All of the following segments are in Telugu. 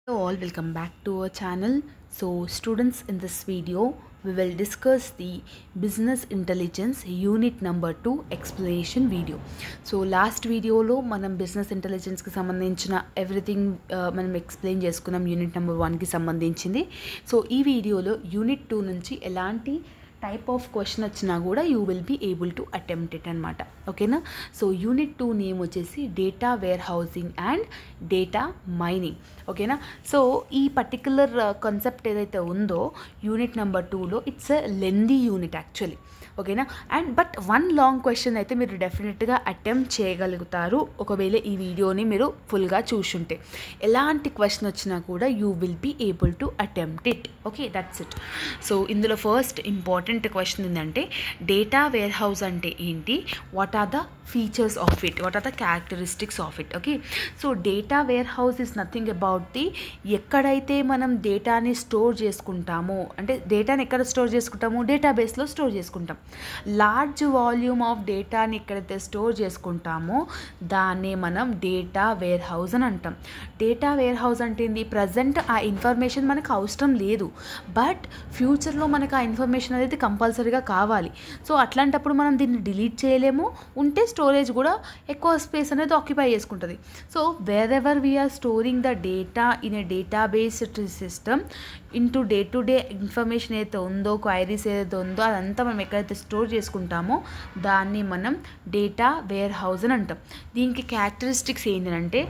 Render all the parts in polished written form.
Hello all, welcome back to our channel. So students, in this video we will discuss the business intelligence unit number 2 explanation video. So last video lo manam business intelligence ki sambandhinchina everything manam explain cheskunnam unit number 1 ki sambandhinchindi. So ee video lo unit 2 nunchi elanti type of question వచ్చినా కూడా you will be able to attempt it అనమాట. ఓకేనా. సో యూనిట్ 2 నేమ్ వచ్చేసి data warehousing and data mining. ఓకేనా. సో ఈ పర్టికులర్ కాన్సెప్ట్ ఏదైతే ఉందో యూనిట్ నెంబర్ 2లో it's a lengthy unit actually. ఓకేనా. And but one long question అయితే మీరు డెఫినెట్గా అటెంప్ట్ చేయగలుగుతారు ఒకవేళ ఈ వీడియోని మీరు ఫుల్గా చూసుంటే. ఎలాంటి క్వశ్చన్ వచ్చినా కూడా you will be able to attempt it. Okay, that's it. So ఇందులో ఫస్ట్ ఇంపార్టెంట్ క్వశ్చన్ ఏంటంటే డేటా వేర్ హౌస్ అంటే ఏంటి, what are the features of it, what are the characteristics of it. Okay. So data warehouse is nothing about the ఎక్కడైతే మనం డేటాని స్టోర్ చేసుకుంటామో, అంటే డేటాని ఎక్కడ స్టోర్ చేసుకుంటామో డేటాబేస్లో స్టోర్ చేసుకుంటాం. లార్జ్ వాల్యూమ్ ఆఫ్ డేటాని ఎక్కడైతే స్టోర్ చేసుకుంటామో దాన్నే మనం డేటా వేర్ హౌస్ అని అంటాం. డేటా వేర్ హౌస్ అంటే ఏంది, ప్రజెంట్ ఆ ఇన్ఫర్మేషన్ మనకు అవసరం లేదు, బట్ ఫ్యూచర్లో మనకు ఆ ఇన్ఫర్మేషన్ అనేది కంపల్సరీగా కావాలి. సో అట్లాంటప్పుడు మనం దీన్ని డిలీట్ చేయలేము, ఉంటే స్టోరేజ్ కూడా ఎక్కువ స్పేస్ అనేది ఆక్యుపై చేసుకుంటుంది. So wherever we are storing the data in a data based system into day to day information ఏదైతే ఉందో, క్వైరీస్ ఏదైతే ఉందో అదంతా మనం ఎక్కడైతే స్టోర్ చేసుకుంటామో దాన్ని మనం డేటా వేర్ హౌస్ అని అంటాం. దీనికి క్యారెక్టరిస్టిక్స్ ఏంటంటే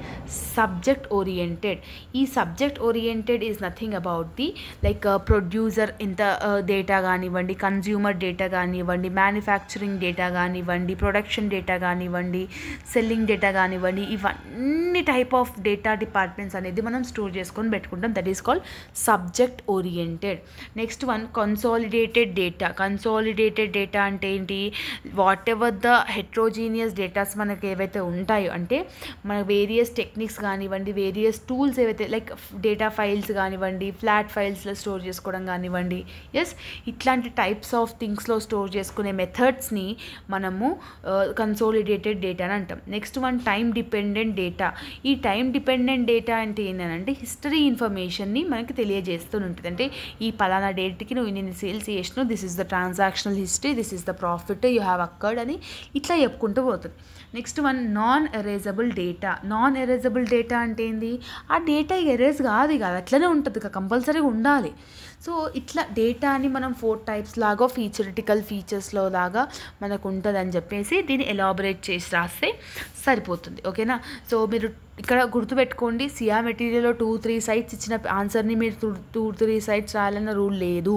సబ్జెక్ట్ ఓరియంటెడ్. ఈ subject oriented is nothing about the like producer ఇంత డేటా కానివ్వండి, కన్జ్యూమర్ డేటా కానివ్వండి, మ్యానుఫ్యాక్చరింగ్ డేటా కానివ్వండి, ప్రొడక్షన్ డేటా కానివ్వండి, సెల్లింగ్ డేటా కానివ్వండి, ఇవన్నీ టైప్ ఆఫ్ డేటా డిపార్ట్మెంట్స్ అనేది మనం స్టోర్ చేసుకొని పెట్టుకుంటాం. That is called subject oriented. Next one consolidated data. Consolidated data అంటే ఏంటి, what ever the heterogeneous datas మనకి ఏవైతే ఉంటాయో, అంటే మన వేరియస్ టెక్నిక్స్ కానివ్వండి, వేరియస్ టూల్స్ ఏవైతే లైక్ డేటా ఫైల్స్ కానివ్వండి, ఫ్లాట్ ఫైల్స్లో స్టోర్ చేసుకోవడం కానివ్వండి, ఎస్ ఇట్లాంటి టైప్స్ ఆఫ్ థింగ్స్లో స్టోర్ చేసుకునే మెథడ్స్ని మనము కన్సాలిడేటెడ్ డేటా అని అంటాం. Next one time dependent data. ఈ టైం డిపెండెంట్ డేటా అంటే ఏంటంటే హిస్టరీ ఇన్ఫర్మేషన్ని మనకి తెలియజేస్తూ ఉంటుంది. అంటే ఈ పలానా డేట్కి నువ్వు ఇన్ని సేల్స్ చేసినావు, this is the transactional history, this is the profit you have occurred అని ఇట్లా చెప్పుకుంటూ పోతుంది. Next one non erasable data. Non erasable data అంటే ఏంది, ఆ డేటా ఎరేజ్ కాదు అట్లనే ఉంటుంది, కంపల్సరీగా ఉండాలి. సో ఇట్లా డేటాని మనం 4 టైప్స్ లాగా ఫీచరిటికల్ ఫీచర్స్లో లాగా మనకు ఉంటుంది అని చెప్పేసి దీన్ని ఎలాబరేట్ చేసి రాస్తే సరిపోతుంది. ఓకేనా. సో మీరు ఇక్కడ గుర్తుపెట్టుకోండి, సిఆర్ మెటీరియల్లో 2-3 సైట్స్ ఇచ్చిన ఆన్సర్ని మీరు 2-3 సైట్స్ రాయాలన్న రూల్ లేదు.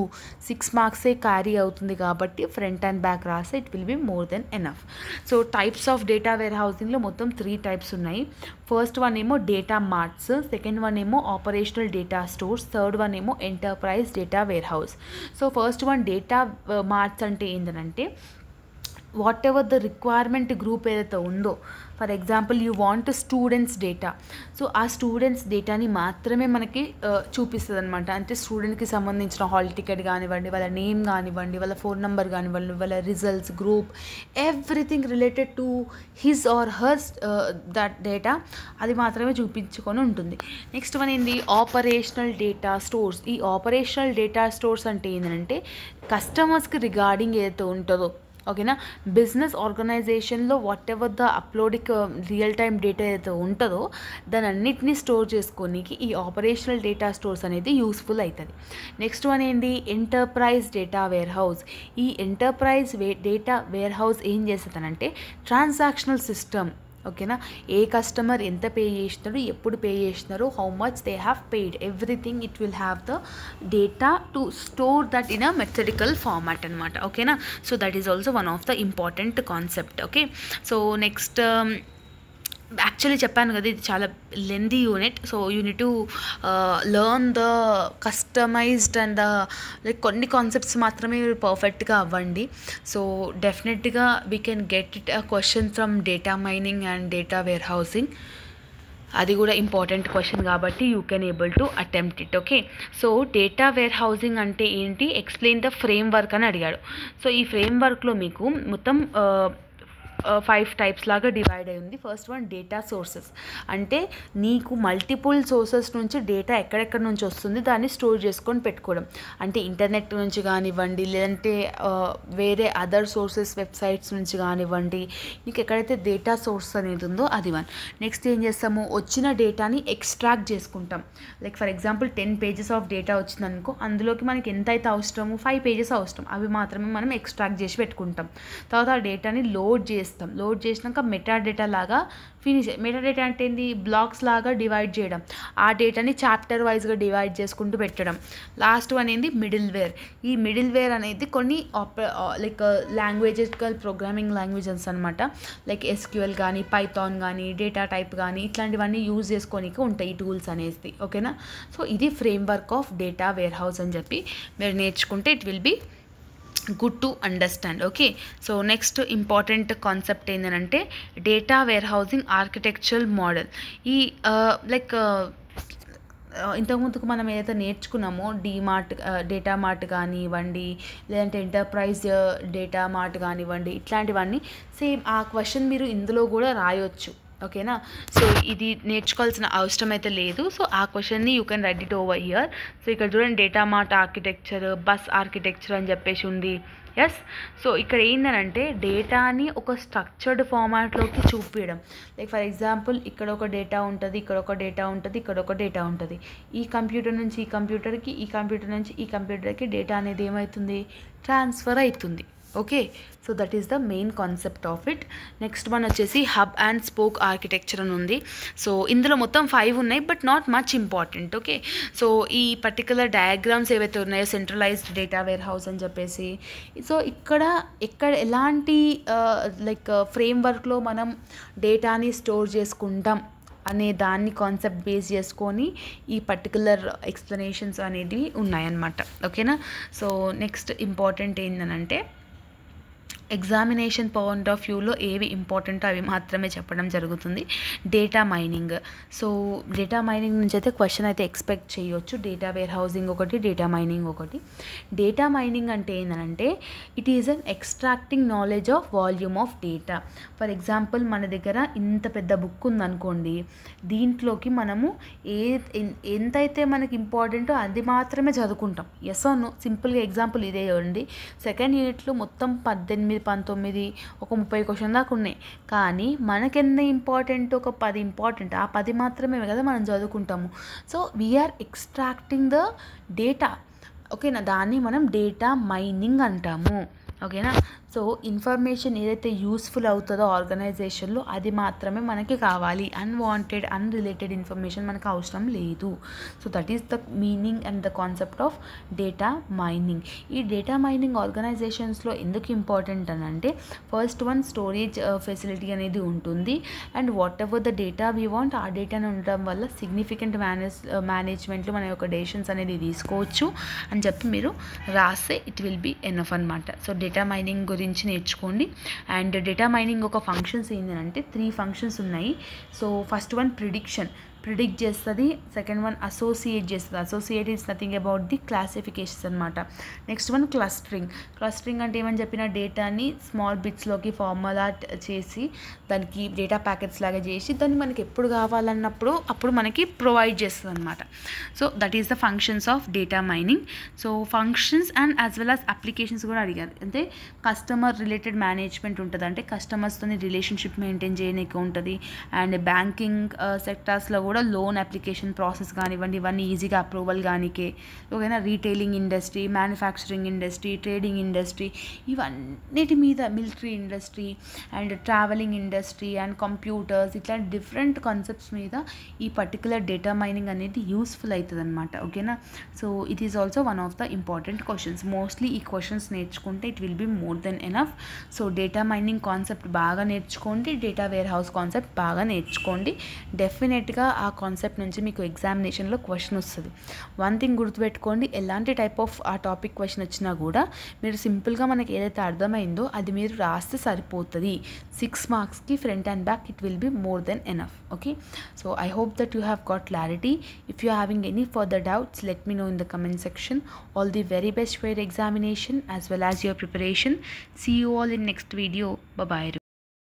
6 మార్క్సే క్యారీ అవుతుంది కాబట్టి ఫ్రంట్ అండ్ బ్యాక్ రాస్తే it will be more than enough. So types of data వేర్ హౌసింగ్లో మొత్తం 3 టైప్స్ ఉన్నాయి. ఫస్ట్ వన్ ఏమో డేటా మార్ట్స్, సెకండ్ వన్ ఏమో operational data stores, third one ఏమో enterprise data warehouse. So first one data marts అంటే ఏంటంటే whatever the requirement group ఏదైతే ఉందో, for example you want students data, so ఆ స్టూడెంట్స్ డేటాని మాత్రమే మనకి చూపిస్తుంది అనమాట. అంటే స్టూడెంట్కి సంబంధించిన హాల్ టికెట్ కానివ్వండి, వాళ్ళ నేమ్ కానివ్వండి, వాళ్ళ ఫోన్ నెంబర్ కానివ్వండి, వాళ్ళ results, group, everything related to his or hers that data అది మాత్రమే చూపించుకొని ఉంటుంది. నెక్స్ట్ వన్ ఏంది ఆపరేషనల్ డేటా స్టోర్స్. ఈ ఆపరేషనల్ డేటా స్టోర్స్ అంటే ఏంటంటే కస్టమర్స్కి రిగార్డింగ్ ఏదైతే ఉంటుందో, ఓకేనా, బిజినెస్ ఆర్గనైజేషన్లో whatever the uploading real time data ఏదైతే ఉంటుందో దాని అన్నిటినీ స్టోర్ చేసుకోనికి ఈ ఆపరేషనల్ డేటా స్టోర్స్ అనేది యూస్ఫుల్ అవుతుంది. నెక్స్ట్ వన్ ఏంటి ఎంటర్ప్రైజ్ డేటా వేర్ హౌస్. ఈ ఎంటర్ప్రైజ్ డేటా వేర్ హౌస్ ఏం చేస్తుందనంటే ట్రాన్సాక్షనల్ సిస్టమ్. ఓకేనా, ఏ కస్టమర్ ఎంత పే చేసినారు, ఎప్పుడు పే చేసినారు, how much they have paid, everything it will have the data to store that in a methodical format అనమాట. ఓకేనా. So that is also one of the important concept. Okay. So next actually చెప్పాను కదా ఇది చాలా lengthy unit. So you need to learn the customised and like కొన్ని కాన్సెప్ట్స్ మాత్రమే పర్ఫెక్ట్గా అవ్వండి. సో డెఫినెట్గా we can get it a question from data mining and data warehousing. అది కూడా ఇంపార్టెంట్ క్వశ్చన్ కాబట్టి you can able to attempt it. Okay. So data warehousing అంటే ఏంటి, ఎక్స్ప్లెయిన్ ద ఫ్రేమ్ వర్క్ అని అడిగాడు. సో ఈ ఫ్రేమ్ వర్క్లో మీకు మొత్తం ఫైవ్ టైప్స్ లాగా డివైడ్ అయి ఉంది. ఫస్ట్ వన్ డేటా సోర్సెస్, అంటే నీకు మల్టిపుల్ సోర్సెస్ నుంచి డేటా ఎక్కడెక్కడ నుంచి వస్తుంది దాన్ని స్టోర్ చేసుకొని పెట్టుకోవడం. అంటే ఇంటర్నెట్ నుంచి కానివ్వండి, లేదంటే వేరే అదర్ సోర్సెస్ వెబ్సైట్స్ నుంచి కానివ్వండి, నీకు ఎక్కడైతే డేటా సోర్స్ అనేది ఉందో అది వన్. నెక్స్ట్ ఏం చేస్తాము, వచ్చిన డేటాని ఎక్స్ట్రాక్ట్ చేసుకుంటాం. Like for example 10 pages of data వచ్చిందనుకో, అందులోకి మనకి ఎంత అయితే అవసరమో 5 pages అవసరం, అవి మాత్రమే మనం ఎక్స్ట్రాక్ట్ చేసి పెట్టుకుంటాం. తర్వాత ఆ డేటాని లోడ్ చేస్తాం. లోడ్ చేసినాక మెటా డేటా లాగా ఫినిష్. మెటా డేటా అంటే ఏంది, బ్లాక్స్ లాగా డివైడ్ చేయడం, ఆ డేటాని చాప్టర్ వైజ్గా డివైడ్ చేసుకుంటూ పెట్టడం. లాస్ట్ వన్ ఏంది, మిడిల్ వేర్. ఈ మిడిల్ వేర్ అనేది కొన్ని లైక్ లాంగ్వేజెస్, ప్రోగ్రామింగ్ లాంగ్వేజెస్ అనమాట. లైక్ SQL కానీ, పైథాన్ కానీ, డేటా టైప్ కానీ, ఇట్లాంటివన్నీ యూజ్ చేసుకోనికి ఉంటాయి ఈ టూల్స్ అనేది. ఓకేనా. సో ఇది framework of data warehouse అని చెప్పి మీరు నేర్చుకుంటే it will be good to understand. Okay. So next important concept ఏంటంటే data warehousing architectural model. ఈ లైక్ ఇంతకుముందుకు మనం ఏదైతే నేర్చుకున్నామో డీమార్ట్, డేటా మార్ట్ కానివ్వండి, లేదంటే ఎంటర్ప్రైజ్ డేటా మార్ట్ కానివ్వండి, ఇట్లాంటివన్నీ సేమ్ ఆ క్వశ్చన్ మీరు ఇందులో కూడా రాయొచ్చు. ఓకేనా. సో ఇది నేర్చుకోవాల్సిన అవసరం అయితే లేదు. సో ఆ క్వశ్చన్ని you can write it over here. So ఇక్కడ చూడండి, data mart architecture, bus architecture అని చెప్పేసి ఉంది. ఎస్. సో ఇక్కడ ఏంటంటే డేటాని ఒక స్ట్రక్చర్డ్ ఫార్మాట్లోకి చూపించడం. లైక్ ఫర్ ఎగ్జాంపుల్ ఇక్కడ ఒక డేటా ఉంటుంది, ఇక్కడ ఒక డేటా ఉంటుంది, ఇక్కడ ఒక డేటా ఉంటుంది. ఈ కంప్యూటర్ నుంచి ఈ కంప్యూటర్కి, ఈ కంప్యూటర్ నుంచి ఈ కంప్యూటర్కి డేటా అనేది ఏమవుతుంది, ట్రాన్స్ఫర్ అవుతుంది. Okay. So that is the main concept of it. Next one వచ్చేసి హబ్ అండ్ స్పోక్ ఆర్కిటెక్చర్ అని ఉంది. సో ఇందులో మొత్తం 5 ఉన్నాయి, but not much important. Okay. So ఈ పర్టికులర్ డయాగ్రామ్స్ ఏవైతే ఉన్నాయో, సెంట్రలైజ్డ్ డేటా వేర్ హౌస్ అని చెప్పేసి, సో ఎక్కడ ఎలాంటి లైక్ ఫ్రేమ్వర్క్లో మనం డేటాని స్టోర్ చేసుకుంటాం అనే దాన్ని కాన్సెప్ట్ బేస్ చేసుకొని ఈ పర్టికులర్ ఎక్స్ప్లెనేషన్స్ అనేవి ఉన్నాయన్నమాట. ఓకేనా. సో నెక్స్ట్ ఇంపార్టెంట్ ఏంటంటే ఎగ్జామినేషన్ పాయింట్ ఆఫ్ వ్యూలో ఏవి ఇంపార్టెంటో అవి మాత్రమే చెప్పడం జరుగుతుంది. Data mining. So data mining నుంచి అయితే క్వశ్చన్ అయితే ఎక్స్పెక్ట్ చేయొచ్చు. డేటా వేర్ హౌసింగ్ ఒకటి, డేటా మైనింగ్ ఒకటి. డేటా మైనింగ్ అంటే ఏంటంటే it is an extracting knowledge of volume of data. For example మన దగ్గర ఇంత పెద్ద బుక్ ఉందనుకోండి, దీంట్లోకి మనము ఎంతైతే మనకి ఇంపార్టెంటో అది మాత్రమే చదువుకుంటాం. Yes or no. సింపుల్గా ఎగ్జాంపుల్ ఇదే చూడండి. సెకండ్ యూనిట్లో మొత్తం 18, 19, ఒక 30 క్వశ్చన్ దాకా ఉన్నాయి. కానీ మనకెంత ఇంపార్టెంట్, ఒక 10 ఇంపార్టెంట్. ఆ 10 మాత్రమే కదా మనం చదువుకుంటాము. So we are extracting the data. ఓకేనా. దాన్ని మనం డేటా మైనింగ్ అంటాము. ఓకేనా. సో ఇన్ఫర్మేషన్ ఏదైతే యూస్ఫుల్ అవుతుందో ఆర్గనైజేషన్లో అది మాత్రమే మనకి కావాలి. అన్వాంటెడ్, అన్రిలేటెడ్ ఇన్ఫర్మేషన్ మనకు అవసరం లేదు. So that is the meaning and the concept of data mining. ఈ డేటా మైనింగ్ ఆర్గనైజేషన్స్లో ఎందుకు ఇంపార్టెంట్ అని అంటే, ఫస్ట్ వన్ స్టోరేజ్ ఫెసిలిటీ అనేది ఉంటుంది. And what ever the data we want, ఆ డేటాను ఉండడం వల్ల సిగ్నిఫికెంట్ మేనేజ్మెంట్లో మన యొక్క డెసిషన్స్ అనేది తీసుకోవచ్చు అని చెప్పి మీరు రాస్తే ఇట్ విల్ బీ ఎనఫ్ అనమాట. సో డేటా మైనింగ్ గురించి నేర్చుకోండి. అండ్ డేటా మైనింగ్ ఒక ఫంక్షన్స్ ఏంటంటే 3 ఫంక్షన్స్ ఉన్నాయి. సో ఫస్ట్ వన్ ప్రిడిక్ట్ చేస్తుంది. సెకండ్ వన్ అసోసియేట్ చేస్తుంది. Associate is nothing about the classifications అనమాట. నెక్స్ట్ వన్ క్లస్టరింగ్ అంటే ఏమని చెప్పిన, డేటాని స్మాల్ బిట్స్లోకి ఫార్ములేట్ చేసి దానికి డేటా ప్యాకెట్స్ లాగా చేసి దాన్ని మనకి ఎప్పుడు కావాలన్నప్పుడు అప్పుడు మనకి ప్రొవైడ్ చేస్తుంది అనమాట. So that is the functions of data mining. So functions and as well as applications కూడా అడిగారు. అంటే కస్టమర్ రిలేటెడ్ మేనేజ్మెంట్ ఉంటుంది, అంటే కస్టమర్స్తో రిలేషన్షిప్ మెయింటైన్ చేయడానికి ఉంటుంది. అండ్ బ్యాంకింగ్ సెక్టార్స్లో కూడా లోన్ అప్లికేషన్ ప్రాసెస్ కానివ్వండి, ఇవన్నీ ఈజీగా అప్రూవల్ కానికే. ఓకేనా. Retailing industry, manufacturing industry, trading industry, ఇవన్నిటి మీద, military industry and travelling industry and computers, ఇట్లా డిఫరెంట్ కాన్సెప్ట్స్ మీద ఈ పర్టికులర్ డేటా మైనింగ్ అనేది యూస్ఫుల్ అవుతుంది అనమాట. ఓకేనా. So it is also one of the important questions. Mostly ఈ క్వశ్చన్స్ నేర్చుకుంటే it will be more than enough. So data mining concept బాగా నేర్చుకోండి, డేటా వేర్ హౌస్ కాన్సెప్ట్ బాగా నేర్చుకోండి. డెఫినెట్గా ఆ కాన్సెప్ట్ నుంచి మీకు ఎగ్జామినేషన్లో క్వశ్చన్ వస్తుంది. వన్ థింగ్ గుర్తుపెట్టుకోండి, ఎలాంటి టైప్ ఆఫ్ ఆ టాపిక్ క్వశ్చన్ వచ్చినా కూడా మీరు సింపుల్గా మనకి ఏదైతే అర్థమైందో అది మీరు రాస్తే సరిపోతుంది. 6 మార్క్స్కి front and back it will be more than enough. Okay. So I hope that you have got clarity. If you are having any further doubts, let me know in the comment section. All the very best for your examination as well as your preparation. See you all in next video. Bye bye.